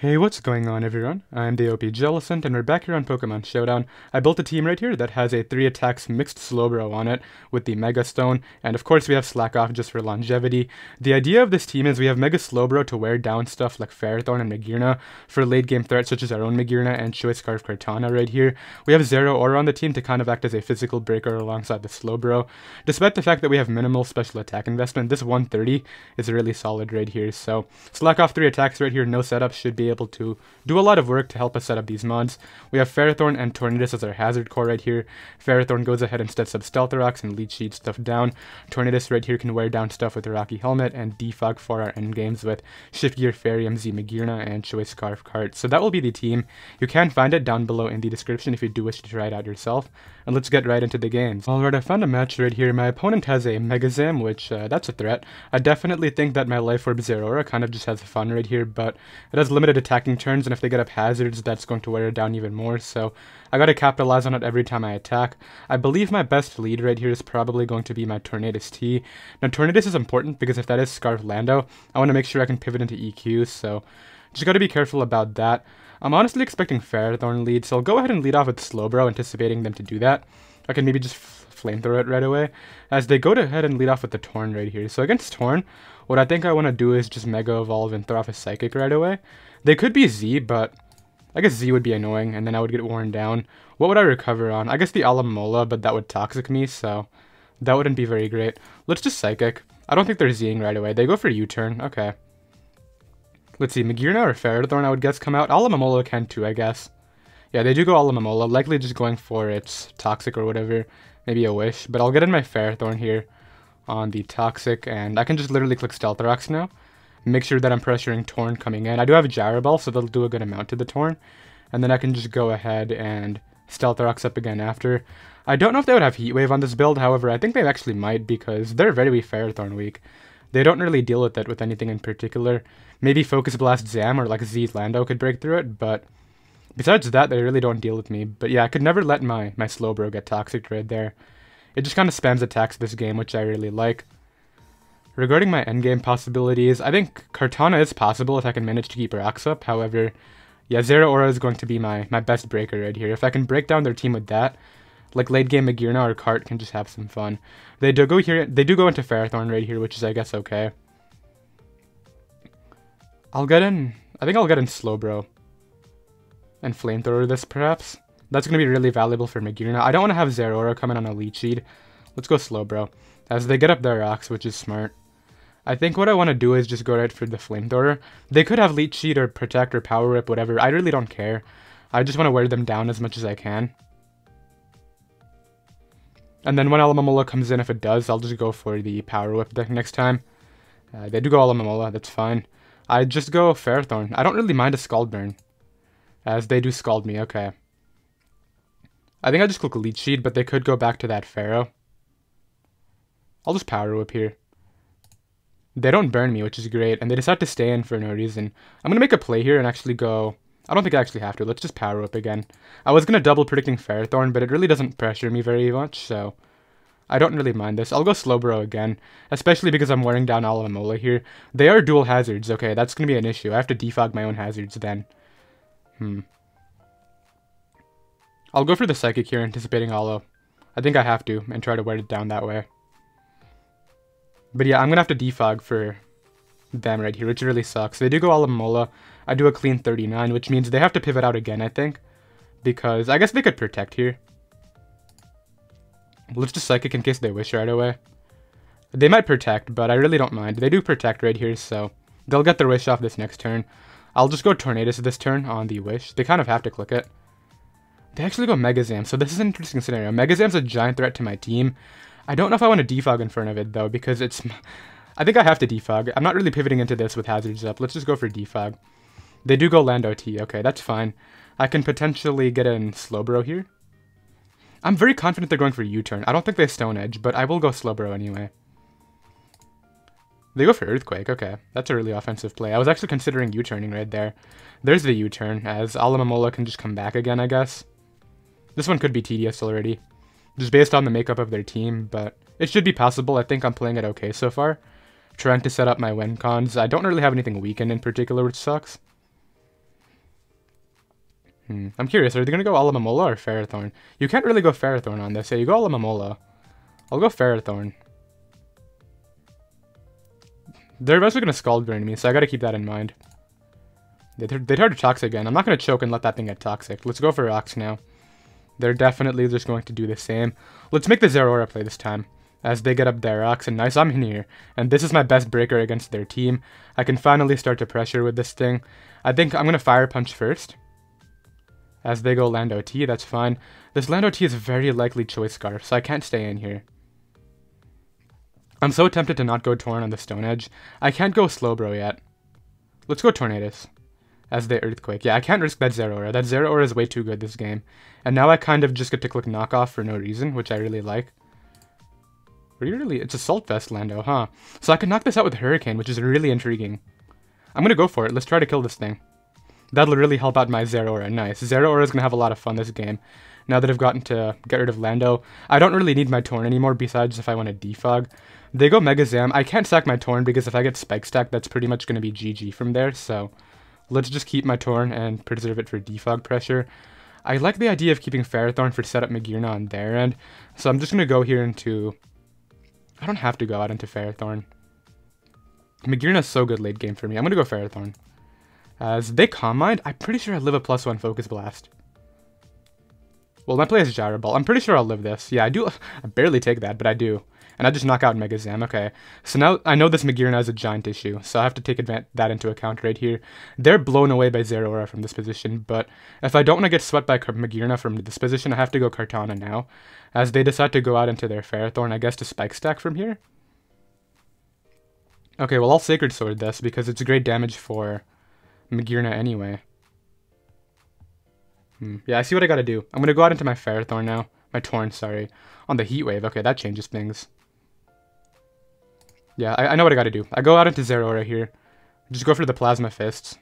Hey, what's going on everyone? I'm the OPJellicent and we're back here on Pokemon Showdown. I built a team right here that has a 3 attacks mixed Slowbro on it with the Mega Stone, and of course we have Slack Off just for longevity. The idea of this team is we have Mega Slowbro to wear down stuff like Ferrothorn and Magearna for late game threats such as our own Magearna and Choice Scarf Kartana right here. We have Zeraora on the team to kind of act as a physical breaker alongside the Slowbro. Despite the fact that we have minimal special attack investment, this 130 is really solid right here. So Slack Off 3 attacks right here, no setup, should be able to do a lot of work to help us set up these mods. We have Ferrothorn and Tornadus as our hazard core right here. Ferrothorn goes ahead and sets up Stealth Rocks and Leech Seed stuff down. Tornadus right here can wear down stuff with a Rocky Helmet and defog for our endgames with Shift Gear Fairium Z Magearna and Choice Scarf Cart. So that will be the team. You can find it down below in the description if you do wish to try it out yourself. And let's get right into the games. Alright, I found a match right here. My opponent has a Megazam, which that's a threat. I definitely think that my Life Orb Zeraora kind of just has fun right here, but it has limited attacking turns, and if they get up hazards, that's going to wear it down even more, so I gotta capitalize on it every time I attack. I believe my best lead right here is probably going to be my Tornadus T. Now, Tornadus is important because if that is Scarf Lando, I want to make sure I can pivot into EQ, so just gotta be careful about that. I'm honestly expecting Ferrothorn lead, so I'll go ahead and lead off with Slowbro, anticipating them to do that. I can maybe just Flamethrower it right away, as they go ahead and lead off with the Torn right here. So against Torn, what I think I want to do is just Mega Evolve and throw off a Psychic right away. They could be Z, but I guess Z would be annoying, and then I would get worn down. What would I recover on? I guess the Alamola, but that would Toxic me, so that wouldn't be very great. Let's just Psychic. I don't think they're Zing right away. They go for U-turn. Okay. Let's see, Magearna or Ferrothorn, I would guess, come out. Alamola can too, I guess. Yeah, they do go Alamola, likely just going for its Toxic or whatever. Maybe a Wish, but I'll get in my Ferrothorn here on the Toxic, and I can just literally click Stealth Rocks now. Make sure that I'm pressuring Torn coming in. I do have a Gyro Ball, so they'll do a good amount to the Torn. And then I can just go ahead and Stealth Rocks up again after. I don't know if they would have Heat Wave on this build, however, I think they actually might because they're very Ferrothorn weak. They don't really deal with it with anything in particular. Maybe Focus Blast Zam or like Z Lando could break through it, but besides that, they really don't deal with me. But yeah, I could never let my Slowbro get Toxic right there. It just kind of spams attacks this game, which I really like. Regarding my endgame possibilities, I think Kartana is possible if I can manage to keep rocks up. However, yeah, Zeraora is going to be my best breaker right here. If I can break down their team with that, like late game Magearna or Cart can just have some fun. They do go here. They do go into Ferrothorn right here, which is I guess okay. I'll get in. I think I'll get in Slowbro and Flamethrower this perhaps. That's going to be really valuable for Magearna. I don't want to have Zeraora come in on a Leech Seed. Let's go Slowbro, as they get up their rocks, which is smart. I think what I want to do is just go right for the Flamethrower. They could have Leech Seed or Protect or Power Whip, whatever. I really don't care. I just want to wear them down as much as I can. And then when Alamola comes in, if it does, I'll just go for the Power Whip deck next time. They do go Alamola, that's fine. I just go Ferrothorn. I don't really mind a Scald Burn, as they do Scald me, okay. I think I just click Leech Seed, but they could go back to that Pharaoh. I'll just Power Whip here. They don't burn me, which is great, and they decide to stay in for no reason. I'm going to make a play here and actually go... I don't think I actually have to. Let's just Power Whip again. I was going to double predicting Ferrothorn, but it really doesn't pressure me very much, so I don't really mind this. I'll go Slowbro again, especially because I'm wearing down Alamola here. They are dual hazards. Okay, that's going to be an issue. I have to defog my own hazards then. I'll go for the Psychic here, anticipating Alo. I think I have to, and try to wear it down that way. But yeah, I'm going to have to defog for them right here, which really sucks. They do go Alamola. I do a clean 39, which means they have to pivot out again, I think. Because I guess they could Protect here. Let's just Psychic in case they Wish right away. They might Protect, but I really don't mind. They do Protect right here, so they'll get their Wish off this next turn. I'll just go Tornadus this turn on the Wish. They kind of have to click it. They actually go Megazam, so this is an interesting scenario. Megazam's a giant threat to my team. I don't know if I want to defog in front of it, though, because it's... I think I have to defog. I'm not really pivoting into this with hazards up. Let's just go for defog. They do go Lando T. Okay, that's fine. I can potentially get in Slowbro here. I'm very confident they're going for U-turn. I don't think they Stone Edge, but I will go Slowbro anyway. They go for Earthquake. Okay, that's a really offensive play. I was actually considering U-turning right there. There's the U-turn, as Alamola can just come back again, I guess. This one could be tedious already, just based on the makeup of their team, but it should be possible. I think I'm playing it okay so far. Trying to set up my win cons. I don't really have anything weakened in particular, which sucks. I'm curious, are they going to go Alamomola or Ferrothorn? You can't really go Ferrothorn on this. Yeah, you go Alamomola. I'll go Ferrothorn. They're eventually going to Scald Burn me, so I got to keep that in mind. They tried to Toxic again. I'm not going to choke and let that thing get Toxic. Let's go for Rocks now. They're definitely just going to do the same. Let's make the Zeraora play this time, as they get up their Rocks, and nice, I'm in here. And this is my best breaker against their team. I can finally start to pressure with this thing. I think I'm going to Fire Punch first. As they go Land OT, that's fine. This Land OT is very likely Choice Scarf, so I can't stay in here. I'm so tempted to not go Torn on the Stone Edge. I can't go Slowbro yet. Let's go Tornadus. As they Earthquake. Yeah, I can't risk that Zeraora. That Zeraora is way too good this game. And now I kind of just get to click Knockoff for no reason, which I really like. It's Assault Vest Lando, huh? So I can knock this out with Hurricane, which is really intriguing. I'm gonna go for it. Let's try to kill this thing. That'll really help out my Zeraora. Nice. Zeraora is gonna have a lot of fun this game. Now that I've gotten to get rid of Lando, I don't really need my Torn anymore, besides if I want to defog. They go Mega Zam. I can't sack my Torn because if I get Spike Stack, that's pretty much gonna be GG from there, so let's just keep my Torn and preserve it for defog pressure. I like the idea of keeping Ferrothorn for setup Magearna on their end, so I'm just gonna go here into... I don't have to go out into Ferrothorn. Magearna is so good late game for me. I'm gonna go Ferrothorn. As they Calm Mind, I'm pretty sure I live a +1 Focus Blast. Well, my play is Gyro Ball. I'm pretty sure I'll live this. Yeah, I do. I barely take that, but I do. And I just knock out Mega Zam. Okay. So now I know this Magearna is a giant issue, so I have to take that into account right here. They're blown away by Zeraora from this position, but if I don't want to get swept by Magearna from this position, I have to go Kartana now. As they decide to go out into their Ferrothorn, I guess to Spike Stack from here. Okay, well, I'll Sacred Sword this because it's great damage for Magearna anyway. Yeah, I see what I gotta do. I'm gonna go out into my Ferrothorn now. My Torn, sorry. On the Heat Wave. Okay, that changes things. Yeah, I know what I gotta do. I go out into Zeraora here. Just go for the Plasma Fists.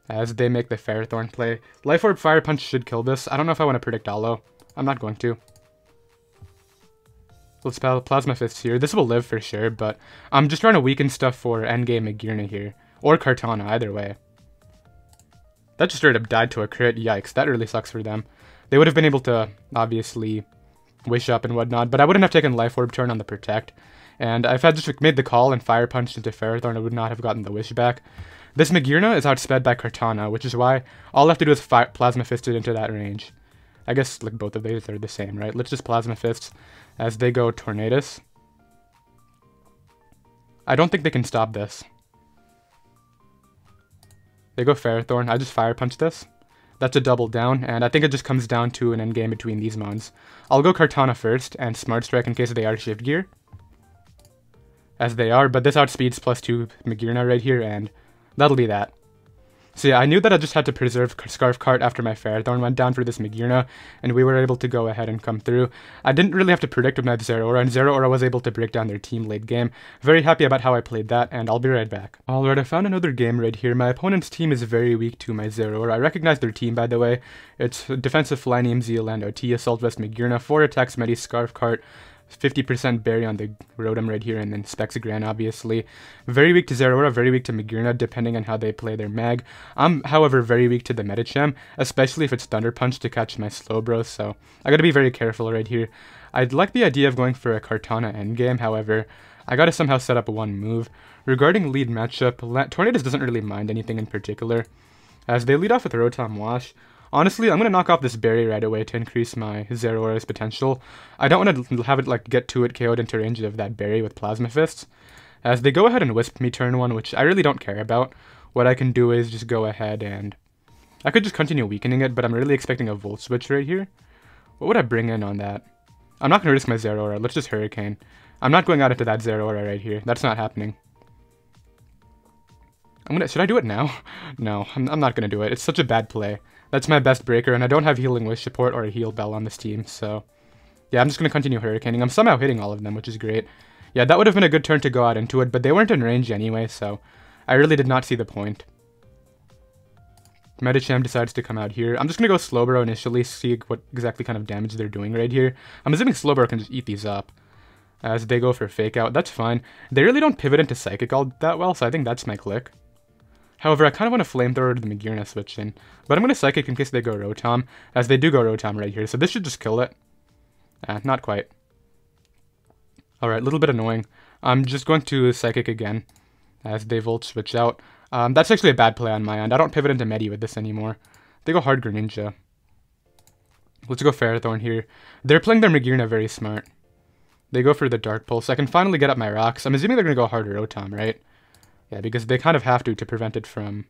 As they make the Ferrothorn play. Life Orb Fire Punch should kill this. I don't know if I want to predict Alo. I'm not going to. Let's Plasma Fists here. This will live for sure, but I'm just trying to weaken stuff for endgame Magearna here. Or Kartana, either way. That just straight up died to a crit. Yikes, that really sucks for them. They would have been able to, obviously, Wish Up and whatnot, but I wouldn't have taken Life Orb turn on the Protect. And if I just made the call and Fire Punched into Ferrothorn, I would not have gotten the Wish back. This Magearna is outsped by Kartana, which is why all I have to do is Plasma Fist it into that range. I guess like both of these are the same, right? Let's just Plasma Fists as they go Tornadus. I don't think they can stop this. They go Ferrothorn. I just Fire Punch this. That's a double down, and I think it just comes down to an endgame between these mons. I'll go Kartana first, and Smart Strike in case they are Shift Gear. As they are, but this outspeeds +2 Magearna right here, and that'll be that. So yeah, I knew that I just had to preserve Scarf Cart after my Ferrothorn went down for this Magearna, and we were able to go ahead and come through. I didn't really have to predict with my Zeraora, and Zeraora was able to break down their team late game. Very happy about how I played that, and I'll be right back. Alright, I found another game right here. My opponent's team is very weak to my Zeraora. I recognize their team, by the way. It's Defensive Flyneem Z, Land OT, Assault Vest Magearna, 4 attacks, Medi, Scarf Cart, 50% berry on the Rotom right here, and then Spexigran, obviously. Very weak to Zeraora, very weak to Magearna, depending on how they play their mag. I'm, however, very weak to the Medicham, especially if it's Thunder Punch to catch my Slowbro, so I gotta be very careful right here. I'd like the idea of going for a Kartana endgame, however, I gotta somehow set up one move. Regarding lead matchup, Tornadus doesn't really mind anything in particular, as they lead off with Rotom Wash. Honestly, I'm going to knock off this berry right away to increase my Zeraora's potential. I don't want to have it like get to it KO'd into range of that berry with Plasma Fists. As they go ahead and Wisp me turn 1, which I really don't care about. What I can do is just go ahead and... I could just continue weakening it, but I'm really expecting a Volt Switch right here. What would I bring in on that? I'm not going to risk my Zeraora. Let's just Hurricane. I'm not going out into that Zeraora right here. That's not happening. Should I do it now? No, I'm not going to do it. It's such a bad play. That's my best breaker, and I don't have Healing Wish support or a Heal Bell on this team, so... Yeah, I'm just going to continue Hurricaning. I'm somehow hitting all of them, which is great. Yeah, that would have been a good turn to go out into it, but they weren't in range anyway, so... I really did not see the point. Medicham decides to come out here. I'm just going to go Slowbro initially, see what exactly kind of damage they're doing right here. I'm assuming Slowbro can just eat these up. As they go for Fake Out, that's fine. They really don't pivot into Psychic all that well, so I think that's my click. However, I kind of want to Flamethrower to the Magearna switch in. But I'm going to Psychic in case they go Rotom, as they do go Rotom right here. So this should just kill it. Not quite. Alright, a little bit annoying. I'm just going to Psychic again, as they Volt switch out. That's actually a bad play on my end. I don't pivot into Medi with this anymore. They go hard Greninja. Let's go Ferrothorn here. They're playing their Magearna very smart. They go for the Dark Pulse. I can finally get up my rocks. I'm assuming they're going to go hard Rotom, right? Yeah, because they kind of have to prevent it from...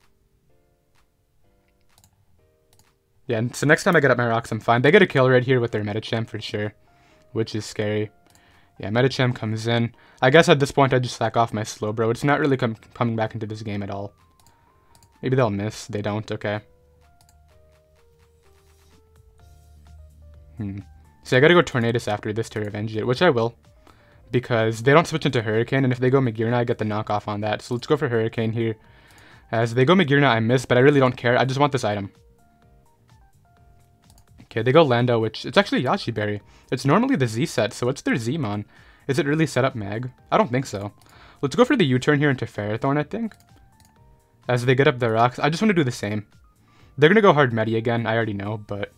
Yeah, and so next time I get up my rocks, I'm fine. They get a kill right here with their Medicham for sure, which is scary. Yeah, Medicham comes in. I guess at this point I just sack off my Slowbro. It's not really coming back into this game at all. Maybe they'll miss. They don't. Okay. So I gotta go Tornadus after this to revenge it, which I will. Because they don't switch into Hurricane, and if they go Magearna, I get the knockoff on that. So let's go for Hurricane here. As they go Magearna, I miss, but I really don't care. I just want this item. Okay, they go Lando, which... It's actually Yashi Berry. It's normally the Z set, so what's their Zmon? Is it really set up Mag? I don't think so. Let's go for the U-turn here into Ferrothorn, I think. As they get up the rocks, I just want to do the same. They're going to go hard Medi again, I already know, but...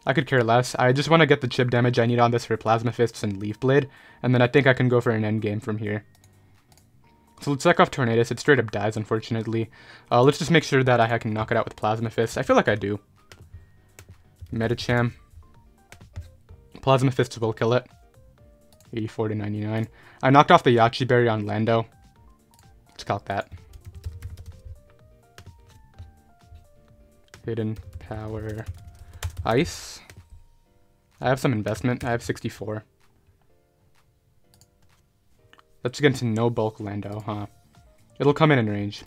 I could care less. I just want to get the chip damage I need on this for Plasma Fists and Leaf Blade, and then I think I can go for an endgame from here. So let's sack off Tornadus. It straight up dies, unfortunately. Let's just make sure that I can knock it out with Plasma Fists. I feel like I do. Medicham. Plasma Fists will kill it. 84 to 99. I knocked off the Yachi Berry on Lando. Let's calc that. Hidden Power... Ice. I have some investment. I have 64. Let's get into no bulk Lando, huh? It'll come in range.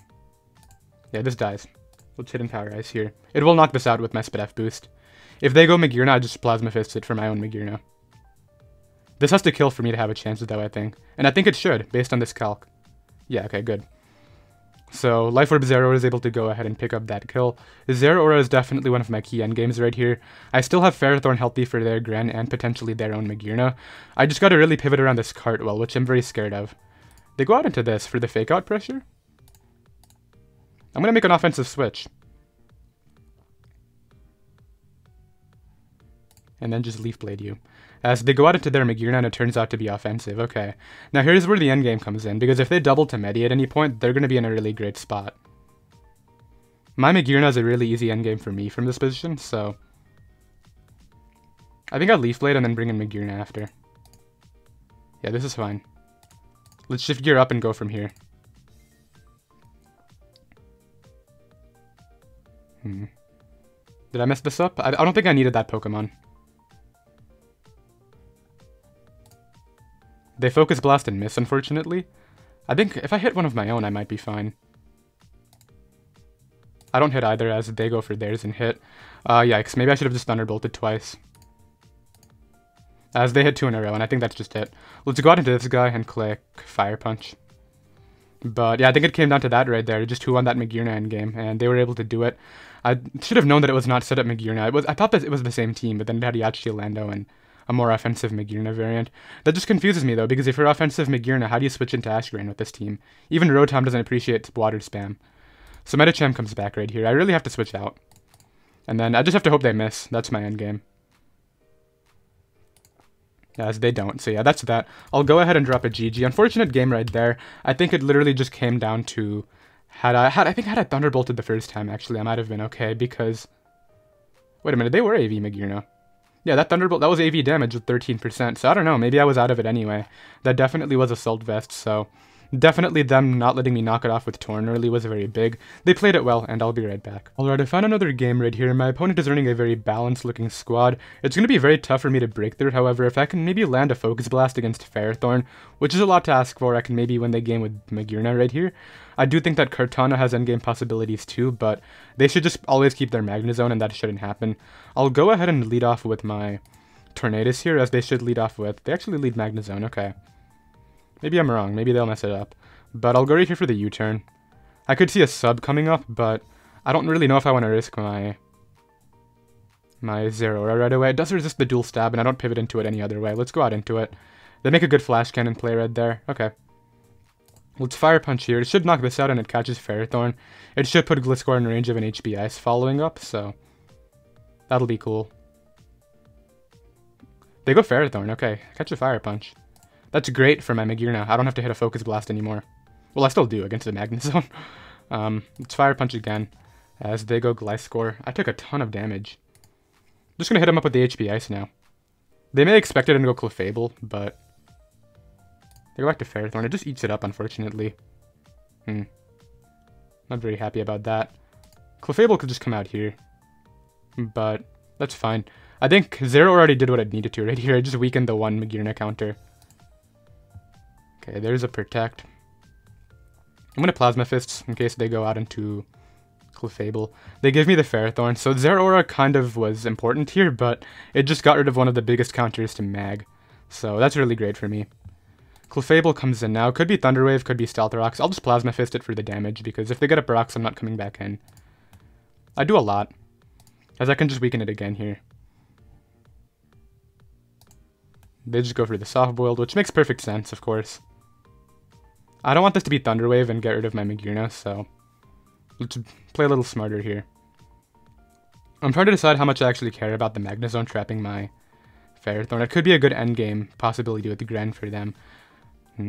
Yeah, this dies. Let's Hidden Power Ice here. It will knock this out with my Spidef boost. If they go Magearna, I just Plasma Fist it for my own Magearna. This has to kill for me to have a chance though, I think. And I think it should, based on this calc. Yeah, okay, good. So, Life Orb Zeraora is able to go ahead and pick up that kill. Zeraora is definitely one of my key endgames right here. I still have Ferrothorn healthy for their Gren and potentially their own Magearna. I just gotta really pivot around this Cartwheel, which I'm very scared of. They go out into this for the fake out pressure. I'm gonna make an offensive switch. And then just Leaf Blade you. As they go out into their Magearna and it turns out to be offensive. Okay. Now here's where the endgame comes in, because if they double to Medi at any point, they're going to be in a really great spot. My Magearna is a really easy endgame for me from this position, so... I think I'll Leaf Blade and then bring in Magearna after. Yeah, this is fine. Let's shift gear up and go from here. Did I mess this up? I don't think I needed that Pokemon. They Focus Blast and miss, unfortunately. I think if I hit one of my own, I might be fine. I don't hit either, as they go for theirs and hit. Yikes, maybe I should have just Thunderbolted twice. As they hit 2 in a row, and I think that's just it. Let's go out into this guy and click Fire Punch. But yeah, I think it came down to that right there, just who won that Magearna endgame, and they were able to do it. I should have known that it was not set up Magearna. I thought that it was the same team, but then it had Yachi Lando and a more offensive Magearna variant. That just confuses me though, because if you're offensive Magearna, how do you switch into Ashgrain with this team? Even Rotom doesn't appreciate water spam. So Medicham comes back right here. I really have to switch out. And then I just have to hope they miss. That's my endgame. As they don't. So yeah, that's that. I'll go ahead and drop a GG. Unfortunate game right there. I think it literally just came down to... I think had I Thunderbolted the first time, actually, I might have been okay, because... Wait a minute, they were AV Magearna. Yeah, that Thunderbolt, that was AV damage with 13%, so I don't know, maybe I was out of it anyway. That definitely was Assault Vest, so definitely them not letting me knock it off with Torn early was very big. They played it well, and I'll be right back. Alright, I found another game right here. My opponent is running a very balanced looking squad. It's going to be very tough for me to break through, however, if I can maybe land a Focus Blast against Ferrothorn, which is a lot to ask for, I can maybe win the game with Magearna right here. I do think that Kartana has endgame possibilities too, but they should just always keep their Magnezone, and that shouldn't happen. I'll go ahead and lead off with my Tornadus here, as they should lead off with... They actually lead Magnezone, okay. Maybe I'm wrong, maybe they'll mess it up. But I'll go right here for the U-turn. I could see a sub coming up, but I don't really know if I want to risk my Zeraora right away. It does resist the dual stab, and I don't pivot into it any other way. Let's go out into it. They make a good Flash Cannon play right there. Okay. Let's Fire Punch here. It should knock this out and it catches Ferrothorn. It should put Gliscor in range of an HP Ice following up, so that'll be cool. They go Ferrothorn, okay. Catch a Fire Punch. That's great for my Magearna. I don't have to hit a Focus Blast anymore. Well, I still do against the Magnezone. Let's Fire Punch again as they go Gliscor. I took a ton of damage. Just gonna hit him up with the HP Ice now. They may expect it and go Clefable, but they go back to Ferrothorn. It just eats it up, unfortunately. Not very happy about that. Clefable could just come out here, but that's fine. I think Zero already did what it needed to right here. I just weakened the one Magearna counter. Okay, there's a Protect. I'm gonna Plasma Fists in case they go out into Clefable. They give me the Ferrothorn, so Zeraora kind of was important here, but it just got rid of one of the biggest counters to Mag. So that's really great for me. Clefable comes in now. Could be Thunder Wave, could be Stealth Rocks. I'll just Plasma Fist it for the damage, because if they get up Rocks, I'm not coming back in. I do a lot, as I can just weaken it again here. They just go for the Soft Boiled, which makes perfect sense, of course. I don't want this to be Thunder Wave and get rid of my Magearna, so let's play a little smarter here. I'm trying to decide how much I actually care about the Magnezone trapping my Ferrothorn. It could be a good endgame possibility with the Gren for them.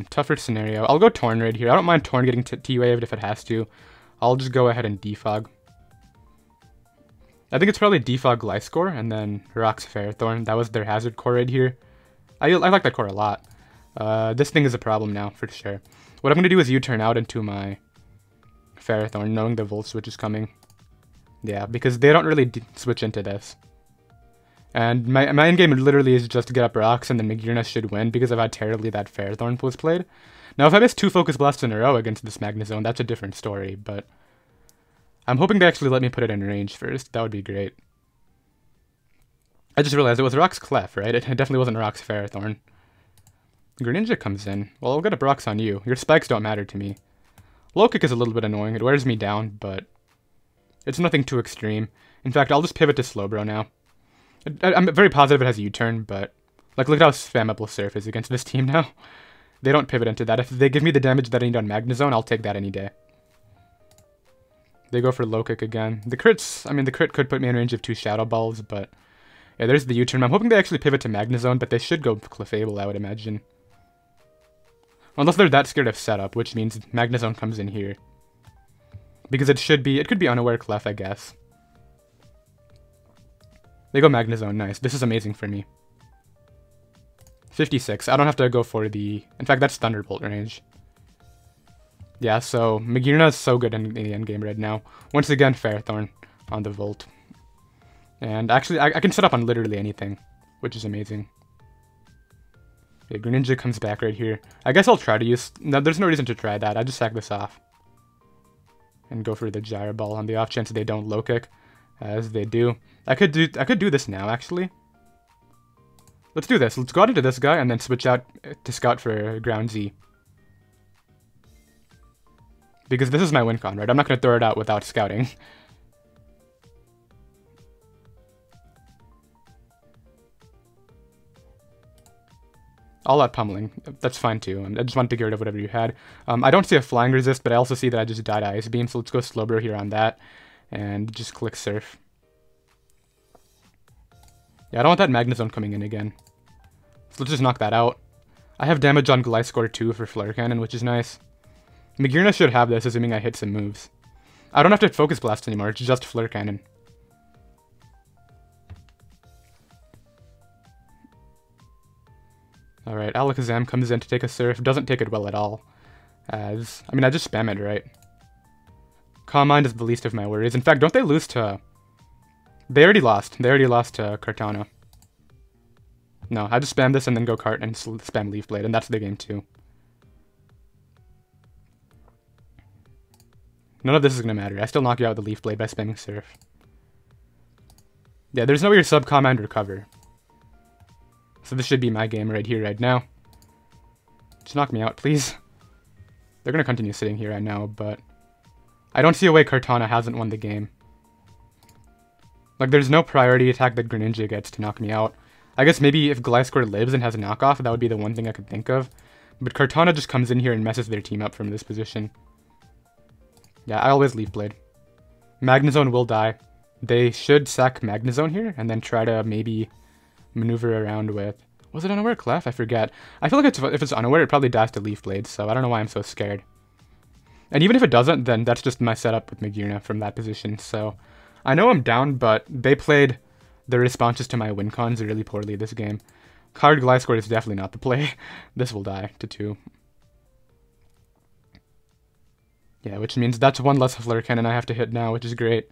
Tougher scenario. I'll go Torn right here. I don't mind Torn getting T-Waved if it has to. I'll just go ahead and Defog. I think it's probably Defog Gliscor and then Rocks Ferrothorn. That was their Hazard core right here. I like that core a lot. This thing is a problem now, for sure. What I'm going to do is U-turn out into my Ferrothorn, knowing the Volt Switch is coming. Yeah, because they don't really switch into this. And my endgame literally is just to get up Rocks, and then Magearna should win because of how terribly that Ferrothorn was played. Now, if I miss 2 Focus Blasts in a row against this Magnezone, that's a different story, but I'm hoping they actually let me put it in range first. That would be great. I just realized it was Rocks Clef, right? It definitely wasn't Rocks Ferrothorn. Greninja comes in. Well, I'll get up Rocks on you. Your spikes don't matter to me. Low Kick is a little bit annoying. It wears me down, but it's nothing too extreme. In fact, I'll just pivot to Slowbro now. I'm very positive it has a U-turn, but like, look at how spammable Surf is against this team now. They don't pivot into that. If they give me the damage that I need on Magnezone, I'll take that any day. They go for Low Kick again. The crits, I mean, the crit could put me in range of 2 Shadow Balls, but yeah, there's the U-turn. I'm hoping they actually pivot to Magnezone, but they should go Clefable, I would imagine. Unless they're that scared of setup, which means Magnezone comes in here. Because it could be Unaware Clef, I guess. They go Magnezone, nice. This is amazing for me. 56, I don't have to go for the... In fact, that's Thunderbolt range. Yeah, so Magearna is so good in the endgame right now. Once again, Ferrothorn on the Volt. And actually, I can set up on literally anything, which is amazing. Okay, Greninja comes back right here. I guess I'll try to use... No, there's no reason to try that. I just sack this off. And go for the Gyro Ball on the off chance they don't Low Kick, as they do. I could do this now, actually. Let's do this. Let's go out into this guy and then switch out to Scout for Ground Z. Because this is my win con, right? I'm not going to throw it out without scouting. All out pummeling. That's fine too. I just wanted to get rid of whatever you had. I don't see a flying resist, but I also see that I just died Ice Beam, so let's go Slowbro here on that. And just click Surf. Yeah, I don't want that Magnezone coming in again. So let's just knock that out. I have damage on Gliscor too for Fleur Cannon, which is nice. Magearna should have this, assuming I hit some moves. I don't have to Focus Blast anymore, it's just Fleur Cannon. Alright, Alakazam comes in to take a Surf, doesn't take it well at all. I just spam it, right? Calm Mind is the least of my worries. In fact, don't they lose to... They already lost. They already lost to Kartana. No, I just spam this and then go Cart and spam Leaf Blade, and that's the game too. None of this is going to matter. I still knock you out with the Leaf Blade by spamming Surf. Yeah, there's no way your sub Calm Mind recover. So this should be my game right here, right now. Just knock me out, please. They're going to continue sitting here, I know, but I don't see a way Kartana hasn't won the game. Like, there's no priority attack that Greninja gets to knock me out. I guess maybe if Gliscor lives and has a knockoff, that would be the one thing I could think of. But Kartana just comes in here and messes their team up from this position. Yeah, I always Leaf Blade. Magnezone will die. They should sack Magnezone here and then try to maybe maneuver around with... Was it unaware Clef? I forget. I feel like if it's unaware, it probably dies to Leaf Blade, so I don't know why I'm so scared. And even if it doesn't, then that's just my setup with Magearna from that position, so... I know I'm down, but they played their responses to my win cons really poorly this game. Card Gliscor is definitely not the play. This will die to 2. Yeah, which means that's 1 less Fleur Cannon I have to hit now, which is great.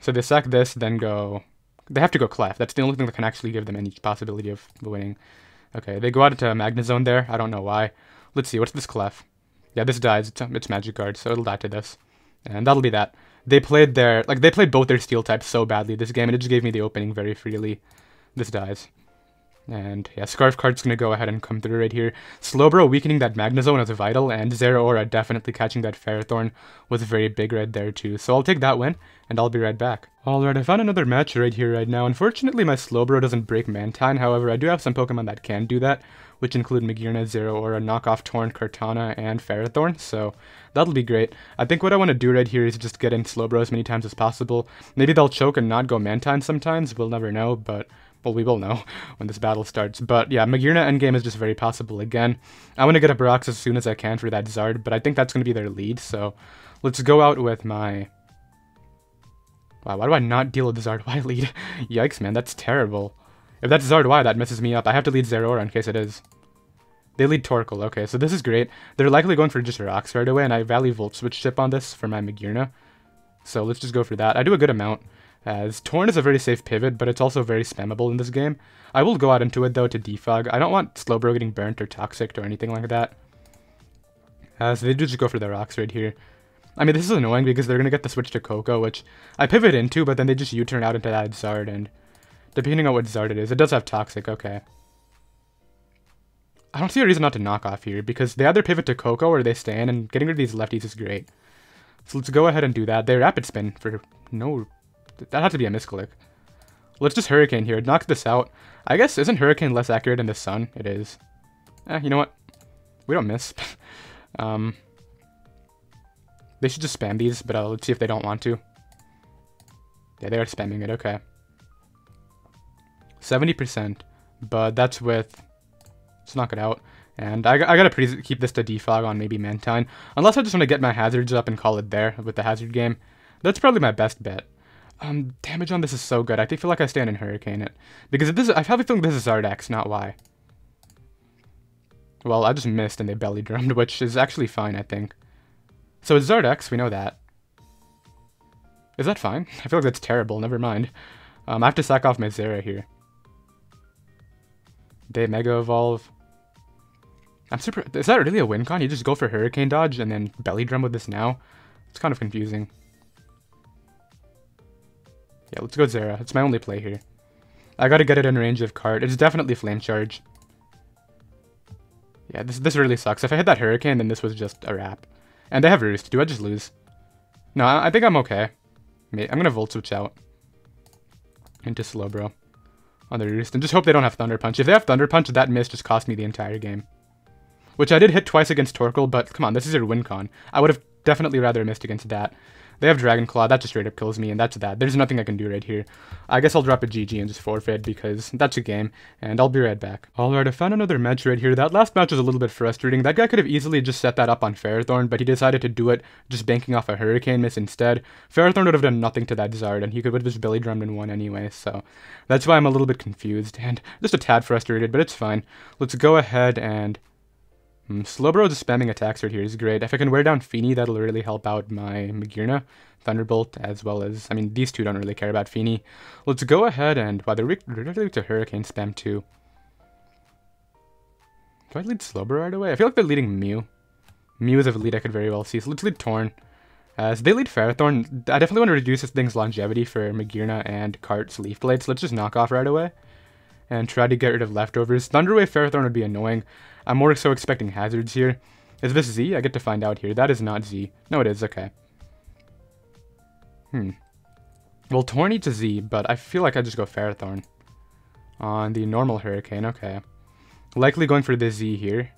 So they sack this, then go... They have to go Clef. That's the only thing that can actually give them any possibility of winning. Okay, they go out into Magnezone there. I don't know why. Let's see, what's this Clef? Yeah, this dies. It's Magic Guard, so it'll die to this. And that'll be that. They played they played both their steel types so badly this game, and it just gave me the opening very freely. This dies. And yeah, Scarf Card's gonna go ahead and come through right here. Slowbro weakening that Magnezone was vital, and Zeraora definitely catching that Ferrothorn was very big right there too. So I'll take that win, and I'll be right back. Alright, I found another match right here right now. Unfortunately, my Slowbro doesn't break Mantine, however, I do have some Pokemon that can do that, which include Magearna, Zeraora, Knockoff Torn, Kartana, and Ferrothorn, so that'll be great. I think what I want to do right here is just get in Slowbro as many times as possible. Maybe they'll choke and not go Mantine sometimes, we'll never know, but... Well, we will know when this battle starts. But yeah, Magearna endgame is just very possible again. I want to get a Brox as soon as I can for that Zard, but I think that's going to be their lead, so let's go out with my... Wow, why do I not deal with the Zard Y lead? Yikes, man, that's terrible. If that's Zard Y, that messes me up. I have to lead Zeraora in case it is. They lead Torkoal, okay, so this is great. They're likely going for just Rocks right away, and I value Volt Switch chip on this for my Magearna. So let's just go for that. I do a good amount, as Torn is a very safe pivot, but it's also very spammable in this game. I will go out into it, though, to defog. I don't want Slowbro getting burnt or toxic or anything like that. As they do just go for the Rocks right here. I mean, this is annoying because they're going to get the switch to Coco, which I pivot into, but then they just U-turn out into that Zard, and depending on what Zard it is, it does have toxic, okay. I don't see a reason not to knock off here, because they either pivot to Coco or they stay in, and getting rid of these lefties is great. So let's go ahead and do that. They Rapid Spin for no... That had to be a misclick. Let's just Hurricane here. Knock this out. I guess, isn't Hurricane less accurate than the Sun? It is. You know what? We don't miss. They should just spam these, but let's see if they don't want to. Yeah, they are spamming it. Okay. 70%. But that's with... Let's knock it out. And I gotta keep this to defog on maybe Mantine. Unless I just want to get my hazards up and call it there with the hazard game. That's probably my best bet. Damage on this is so good. I feel like I stand in Hurricane it. Because I have a feeling this is Zardex, not Y. Well, I just missed and they belly drummed, which is actually fine, I think. So it's Zardex, we know that. Is that fine? I feel like that's terrible, never mind. I have to sack off my Zera here. They Mega Evolve. I'm super... Is that really a win con? You just go for Hurricane dodge and then belly drum with this now? It's kind of confusing. Yeah, let's go Zera. It's my only play here. I gotta get it in range of Cart. It's definitely Flame Charge. Yeah, this really sucks. If I hit that Hurricane, then this was just a wrap. And they have Roost. Do I just lose? No, I think I'm okay. I'm gonna Volt Switch out. Into Slowbro. On the Roost. And just hope they don't have Thunder Punch. If they have Thunder Punch, that miss just cost me the entire game. Which I did hit twice against Torkoal, but come on, this is your win con. I would have definitely rather missed against that. They have Dragon Claw, that just straight up kills me, and that's that. There's nothing I can do right here. I guess I'll drop a GG and just forfeit, because that's a game, and I'll be right back. Alright, I found another match right here. That last match was a little bit frustrating. That guy could have easily just set that up on Ferrothorn, but he decided to do it just banking off a Hurricane miss instead. Ferrothorn would have done nothing to that Zard, and he would have just belly drummed and won anyway, so that's why I'm a little bit confused, and just a tad frustrated, but it's fine. Let's go ahead and... Slowbro just spamming attacks right here is great. If I can wear down Feeny, that'll really help out my Magearna, Thunderbolt, as well as... I mean, these two don't really care about Feeny. Let's go ahead and... Wow, they're really to Hurricane spam too. Do I lead Slowbro right away? I feel like they're leading Mew. Mew is a lead I could very well see, so let's lead Torn. As they lead Ferrothorn, I definitely want to reduce this thing's longevity for Magearna and Cart's Leaf Blade, so let's just knock off right away. And try to get rid of leftovers. Thunderwave Ferrothorn would be annoying. I'm more so expecting hazards here. Is this Z? I get to find out here. That is not Z. No, it is. Okay. Well, Torn needs a Z, but I feel like I just go Ferrothorn. On the normal Hurricane. Okay. Likely going for the Z here.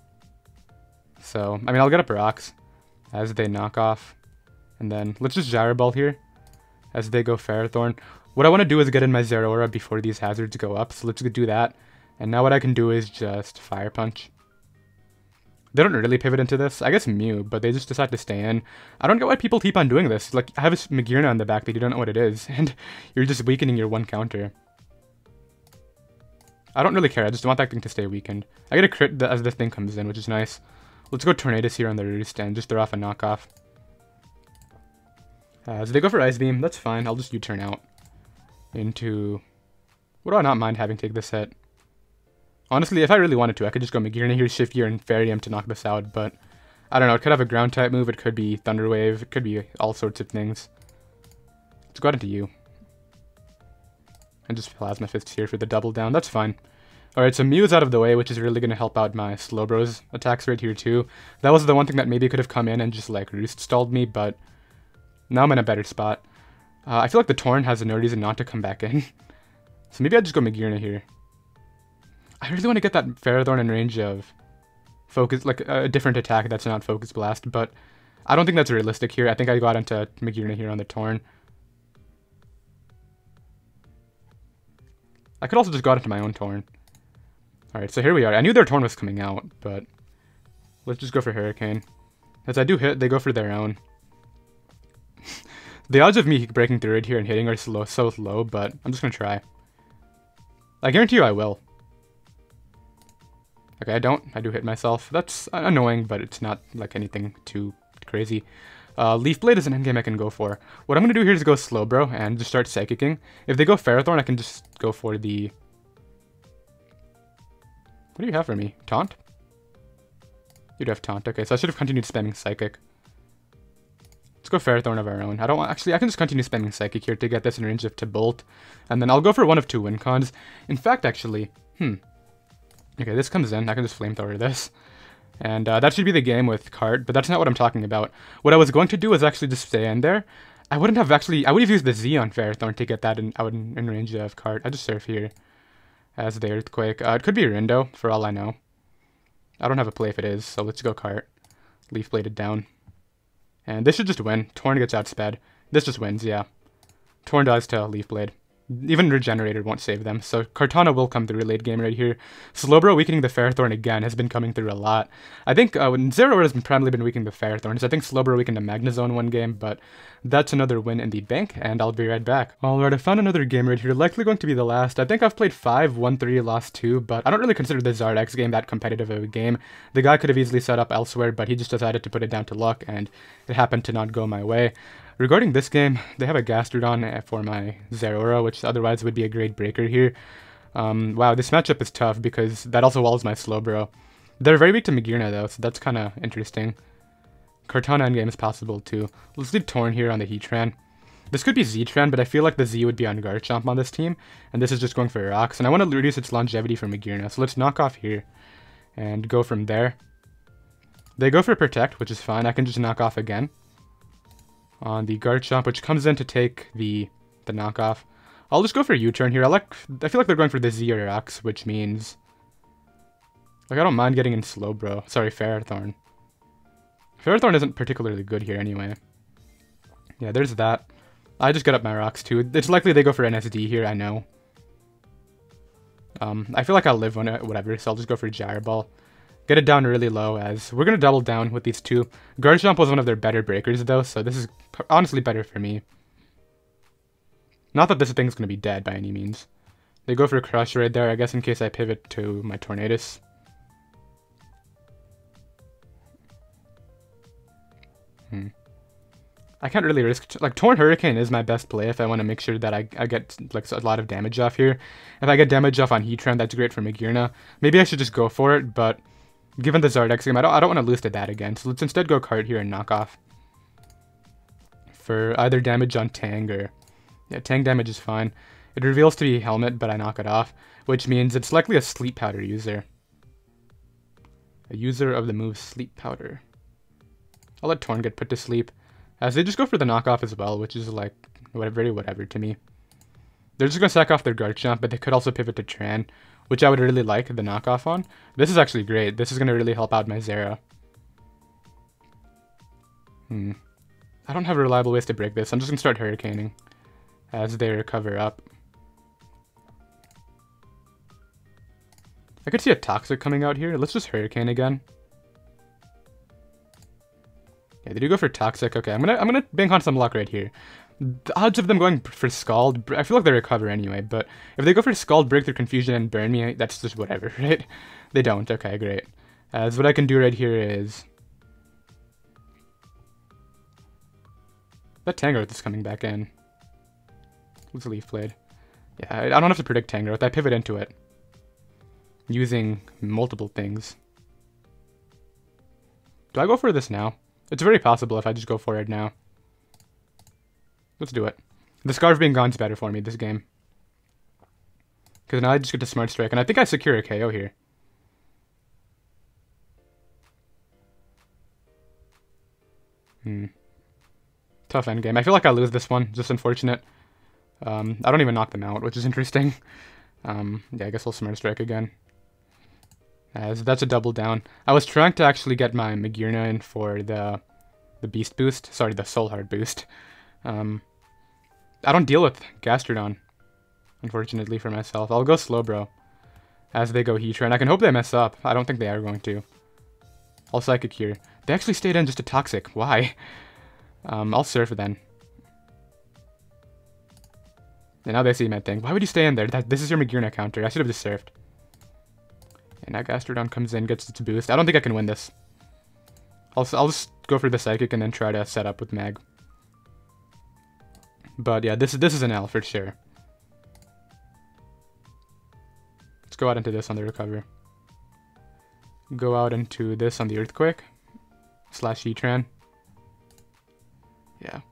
So, I mean, I'll get up rocks as they knock off. And then let's just Gyro Ball here as they go Ferrothorn. What I want to do is get in my Zeraora before these hazards go up. So let's do that. And now what I can do is just Fire Punch. They don't really pivot into this. I guess Mew, but they just decide to stay in. I don't get why people keep on doing this. Like, I have a Magearna on the back that you don't know what it is. And you're just weakening your one counter. I don't really care. I just want that thing to stay weakened. I get a crit as the thing comes in, which is nice. Let's go Tornadus here on the roost and just throw off a knockoff. As they go for Ice Beam, that's fine. I'll just U-turn out into... What do I not mind having take this hit? Honestly, if I really wanted to, I could just go Magearna here, Shift Gear, and Fairium to knock this out, but... I don't know, it could have a ground type move, it could be Thunder Wave, it could be all sorts of things. Let's go out into U. And just Plasma Fist here for the double down, that's fine. Alright, so Mew is out of the way, which is really going to help out my Slowbro's attacks right here too. That was the one thing that maybe could have come in and just like roost stalled me, but now I'm in a better spot. I feel like the Torn has no reason not to come back in. So maybe I just go Magearna here. I really want to get that Ferrothorn in range of focus, like a different attack that's not Focus Blast, but I don't think that's realistic here. I think I got into Magearna here on the Torn. I could also just got into my own Torn. Alright, so here we are. I knew their Torn was coming out, but let's just go for Hurricane. As I do hit, they go for their own. The odds of me breaking through it here and hitting are so low, but I'm just going to try. I guarantee you I will. Okay, I don't. I do hit myself. That's annoying, but it's not like anything too crazy. Leaf Blade is an endgame I can go for. What I'm going to do here is go Slowbro and just start Psychicking. If they go Ferrothorn, I can just go for the... What do you have for me? Taunt? You'd have Taunt. Okay, so I should have continued spamming Psychic. Let's go Ferrothorn of our own. I don't want... Actually, I can just continue spamming Psychic here to get this in range of Bolt. And then I'll go for one of two win cons. In fact, actually... Okay, this comes in. I can just Flamethrower this. And that should be the game with Cart, but that's not what I'm talking about. What I was going to do is actually just stay in there. I would have used the Z on Ferrothorn to get that out in range of Cart. I just Surf here as the Earthquake. It could be Rindo, for all I know. I don't have a play if it is, so let's go Cart. Leaf Bladed down. And this should just win. Torn gets outsped. This just wins, yeah. Torn dies to Leaf Blade. Even Regenerator won't save them, so Kartana will come through late game right here. Slowbro weakening the Ferrothorn again has been coming through a lot. I think when Zeraora has primarily been weakening the Ferrothorns, I think Slowbro weakened a Magnezone one game, but that's another win in the bank, and I'll be right back. Alright, I found another game right here, likely going to be the last. I think I've played 5, won 3, lost 2, but I don't really consider the Zardex game that competitive of a game. The guy could have easily set up elsewhere, but he just decided to put it down to luck, and it happened to not go my way. Regarding this game, they have a Gastrodon for my Zeraora, which otherwise would be a great breaker here. Wow, this matchup is tough because that also walls my Slowbro. They're very weak to Magearna though, so that's kind of interesting. Kartana endgame is possible too. Let's leave Torn here on the Heatran. This could be Z-Tran, but I feel like the Z would be on Garchomp on this team, and this is just going for rocks, and I want to reduce its longevity for Magearna, so let's knock off here and go from there. They go for Protect, which is fine. I can just knock off again on the Garchomp, which comes in to take the knockoff. I'll just go for U-turn here. I feel like they're going for the Z or rocks, which means like I don't mind getting in Slowbro. Sorry, Ferrothorn. Ferrothorn isn't particularly good here anyway. Yeah, there's that. I just get up my rocks too. It's likely they go for NSD here, I know. I feel like I'll live on it, whatever, so I'll just go for Gyro Ball. Get it down really low, as we're going to double down with these two. Garchomp was one of their better breakers though, so this is honestly better for me. Not that this thing's going to be dead by any means. They go for Crush right there, I guess in case I pivot to my Tornadus. I can't really risk... Like, Torn Hurricane is my best play if I want to make sure that I get like a lot of damage off here. If I get damage off on Heatran, that's great for Magearna. Maybe I should just go for it, but given the Zardex game, I don't want to lose to that again. So let's instead go Cart here and knock off for either damage on Tang or... Yeah, Tang damage is fine. It reveals to be Helmet, but I knock it off, which means it's likely a Sleep Powder user. A user of the move Sleep Powder. I'll let Torn get put to sleep, as they just go for the knockoff as well, which is like whatever to me. They're just going to sack off their Garchomp, but they could also pivot to Tran, which I would really like the knockoff on. This is actually great. This is going to really help out my Zera. I don't have reliable ways to break this. I'm just going to start Hurricaning as they recover up. I could see a Toxic coming out here. Let's just Hurricane again. Yeah, they do go for Toxic. Okay, I'm gonna bank on some luck right here. The odds of them going for Scald, I feel like they recover anyway, but if they go for Scald, Break through Confusion, and burn me, that's just whatever, right? They don't. Okay, great. As what I can do right here is... That Tangrowth is coming back in. Let's Leaf Blade. Yeah, I don't have to predict Tangrowth. I pivot into it. Using multiple things. Do I go for this now? It's very possible if I just go for it now. Let's do it. The Scarf being gone is better for me this game. Because now I just get to Smart Strike, and I think I secure a KO here. Tough endgame. I feel like I lose this one. Just unfortunate. I don't even knock them out, which is interesting. Yeah, I guess I'll Smart Strike again. As that's a double down. I was trying to actually get my Magearna in for the Beast boost. Sorry, the Soul Heart boost. I don't deal with Gastrodon, unfortunately for myself. I'll go Slowbro as they go Heatran. I can hope they mess up. I don't think they are going to. I'll Psychic here. They actually stayed in just a Toxic. Why? I'll Surf then. And now they see my thing. Why would you stay in there? This is your Magearna counter. I should have just Surfed. And now Gastrodon comes in, gets its boost. I don't think I can win this. I'll just go for the Psychic and then try to set up with Mag. But yeah, this is an L for sure. Let's go out into this on the recover. Go out into this on the Earthquake. / Heatran. Yeah.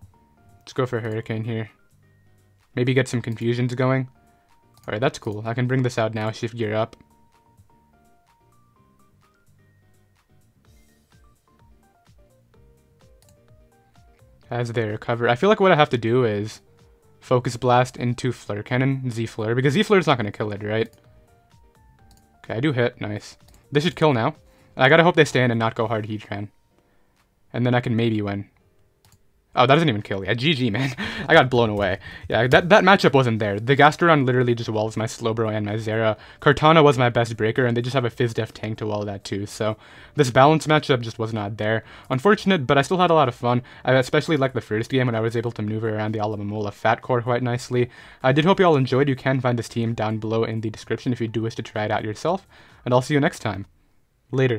Let's go for Hurricane here. Maybe get some confusions going. Alright, that's cool. I can bring this out now, shift gear up. As they recover. I feel like what I have to do is Focus Blast into Fleur Cannon, Z Fleur, because Z Fleur is not going to kill it, right? Okay, I do hit. Nice. This should kill now. I gotta hope they stay in and not go hard Heatran. And then I can maybe win. Oh, that doesn't even kill. Yeah, GG, man. I got blown away. Yeah, that matchup wasn't there. The Gastrodon literally just walls my Slowbro and my Zera. Kartana was my best breaker, and they just have a Fizz-Def tank to wall that too. So this balance matchup just was not there. Unfortunate, but I still had a lot of fun. I especially liked the first game when I was able to maneuver around the Alomomola Fat Core quite nicely. I did hope you all enjoyed. You can find this team down below in the description if you do wish to try it out yourself. And I'll see you next time. Later.